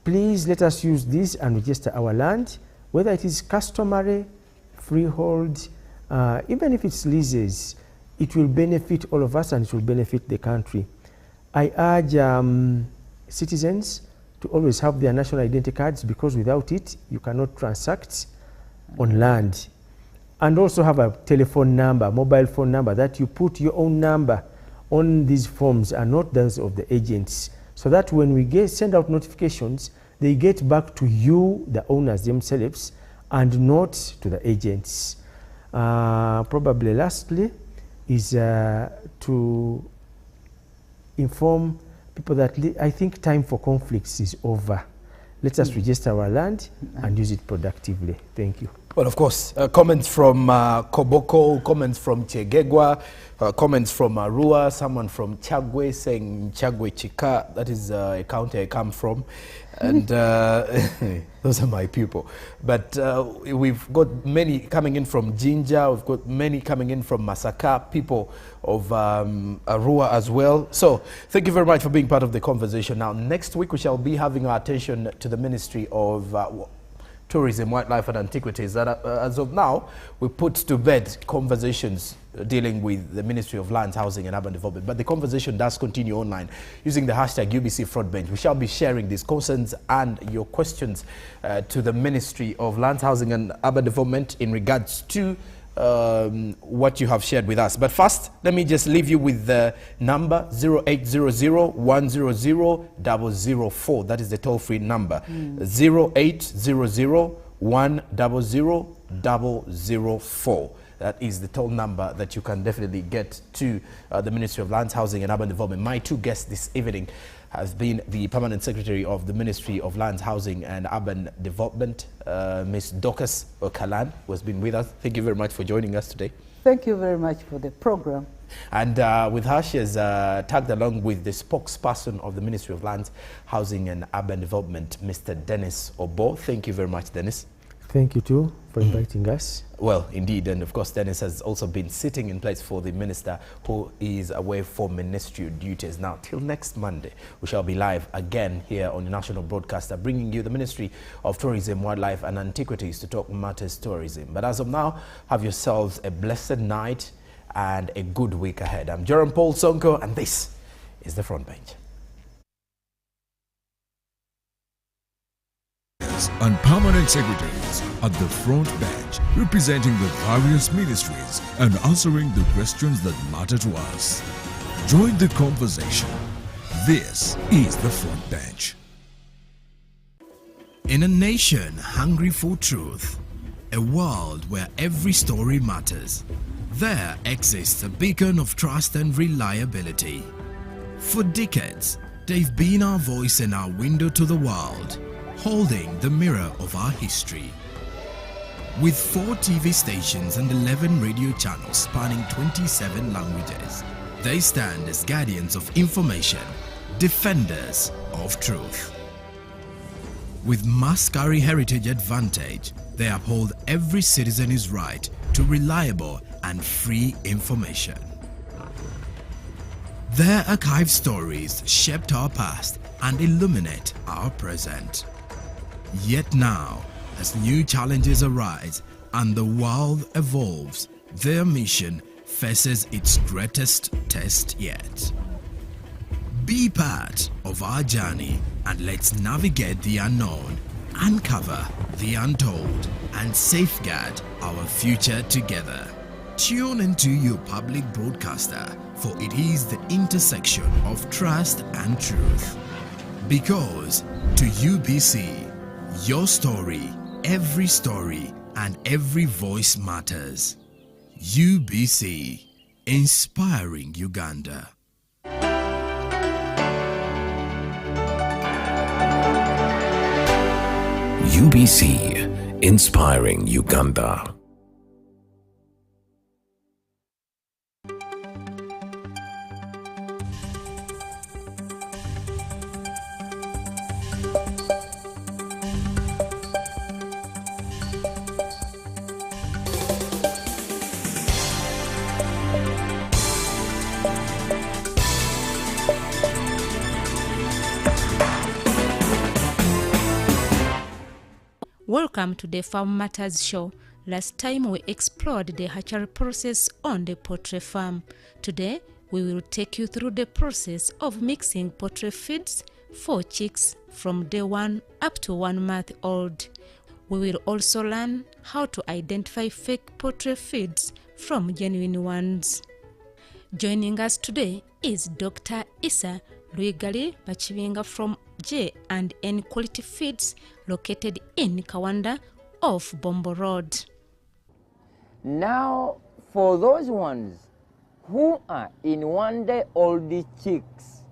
Please let us use this and register our land, whether it is customary, freehold, even if it's leases. It will benefit all of us and it will benefit the country. I urge citizens to always have their national identity cards, because without it, you cannot transact on land. And also have a telephone number, mobile phone number, that you put your own number on these forms and not those of the agents, so that when we send out notifications, they get back to you, the owners themselves, and not to the agents. Probably lastly is to inform people that I think time for conflicts is over. Let us register our land and use it productively. Thank you. Well, of course, comments from Koboko, comments from Chegegwa, comments from Arua, someone from Chagwe saying Chagwe Chika, that is a county I come from. And those are my people. But we've got many coming in from Jinja, we've got many coming in from Masaka, people of Arua as well. So thank you very much for being part of the conversation. Now, next week we shall be having our attention to the Ministry of Tourism, Wildlife and Antiquities. That, as of now, we put to bed conversations dealing with the Ministry of Lands, Housing and Urban Development. But the conversation does continue online using the hashtag UBC Frontbench. We shall be sharing these concerns and your questions to the Ministry of Lands, Housing and Urban Development in regards to what you have shared with us. But first, let me just leave you with the number 0800-100-004. That is the toll-free number. 0800-100-004. That is the toll number that you can definitely get to the Ministry of Lands, Housing and Urban Development. My two guests this evening has been the Permanent Secretary of the Ministry of Lands, Housing and Urban Development, Ms. Dorcas Okalan, who has been with us. Thank you very much for joining us today. Thank you very much for the program. And with her, she has tagged along with the spokesperson of the Ministry of Lands, Housing and Urban Development, Mr. Dennis Obo. Thank you very much, Dennis. Thank you too for inviting us. Well, indeed, and of course Dennis has also been sitting in place for the minister who is away for ministerial duties. Now, till next Monday, we shall be live again here on the national broadcaster, bringing you the Ministry of Tourism, Wildlife and Antiquities to talk matters tourism. But as of now, have yourselves a blessed night and a good week ahead. I'm Joram Ssonko, and this is the Front Bench. And permanent secretaries at the front bench, representing the various ministries and answering the questions that matter to us. Join the conversation. This is the front bench. In a nation hungry for truth, a world where every story matters, there exists a beacon of trust and reliability. For decades, they've been our voice and our window to the world, holding the mirror of our history. With 4 TV stations and 11 radio channels spanning 27 languages, they stand as guardians of information, defenders of truth. With Mascari Heritage Advantage, they uphold every citizen's right to reliable and free information. Their archive stories shaped our past and illuminate our present. Yet now, as new challenges arise and the world evolves, their mission faces its greatest test yet. Be part of our journey and let's navigate the unknown, uncover the untold and safeguard our future together. Tune into your public broadcaster, for it is the intersection of trust and truth. Because to UBC, your story, and every voice matters. UBC, inspiring Uganda. UBC, inspiring Uganda. Welcome to the Farm Matters Show. Last time we explored the hatchery process on the poultry farm. Today we will take you through the process of mixing poultry feeds for chicks from day 1 up to 1 month old. We will also learn how to identify fake poultry feeds from genuine ones. Joining us today is Dr. Issa Luigali Bachibinga from J&N Quality Feeds, located in Kawanda off Bombo Road. Now, for those ones who are in 1-day-old chicks,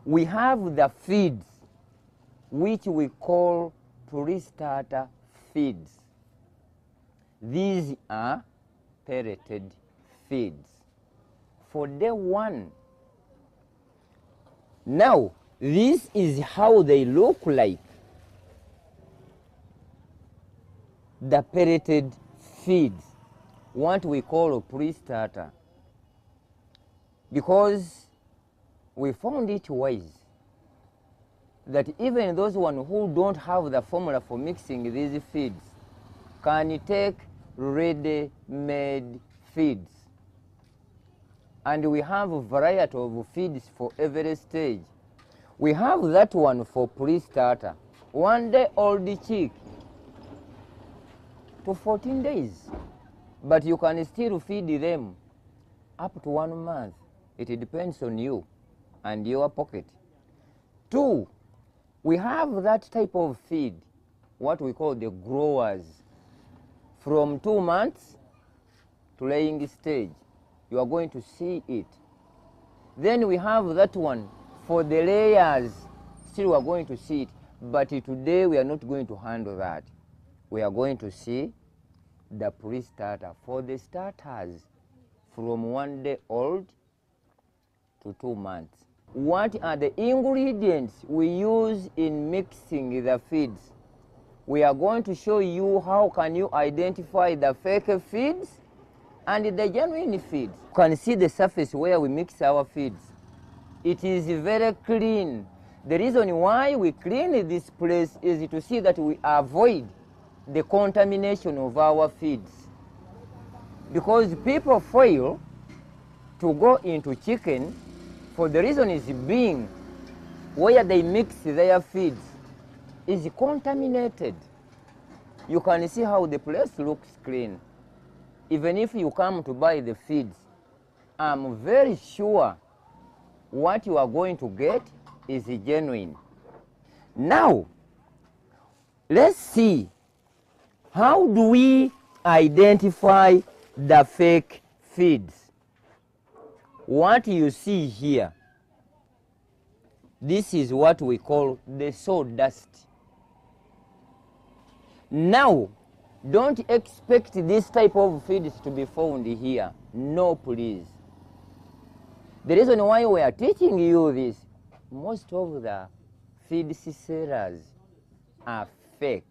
we have the feeds which we call pre-starter feeds. These are pelleted feeds for day 1. Now, this is how they look like. The pelleted feeds, what we call a pre-starter. Because we found it wise that even those ones who don't have the formula for mixing these feeds can take ready-made feeds. And we have a variety of feeds for every stage. We have that one for pre-starter, 1-day-old chick to 14 days. But you can still feed them up to 1 month. It depends on you and your pocket. 2, we have that type of feed, what we call the growers, from 2 months to laying stage. You are going to see it. Then we have that one for the layers. Still we are going to see it. But today we are not going to handle that. We are going to see the pre-starter for the starters from 1-day-old to 2 months. What are the ingredients we use in mixing the feeds? We are going to show you how can you identify the fake feeds and the genuine feeds. You can see the surface where we mix our feeds. It is very clean. The reason why we clean this place is to see that we avoid the contamination of our feeds. Because people fail to go into chicken for the reason is being where they mix their feeds is contaminated. You can see how the place looks clean. Even if you come to buy the feeds, I'm very sure what you are going to get is genuine. Now, let's see, how do we identify the fake feeds? What you see here, this is what we call the sawdust. Now, don't expect this type of feeds to be found here. No, please. The reason why we are teaching you this, most of the feed sellers are fake.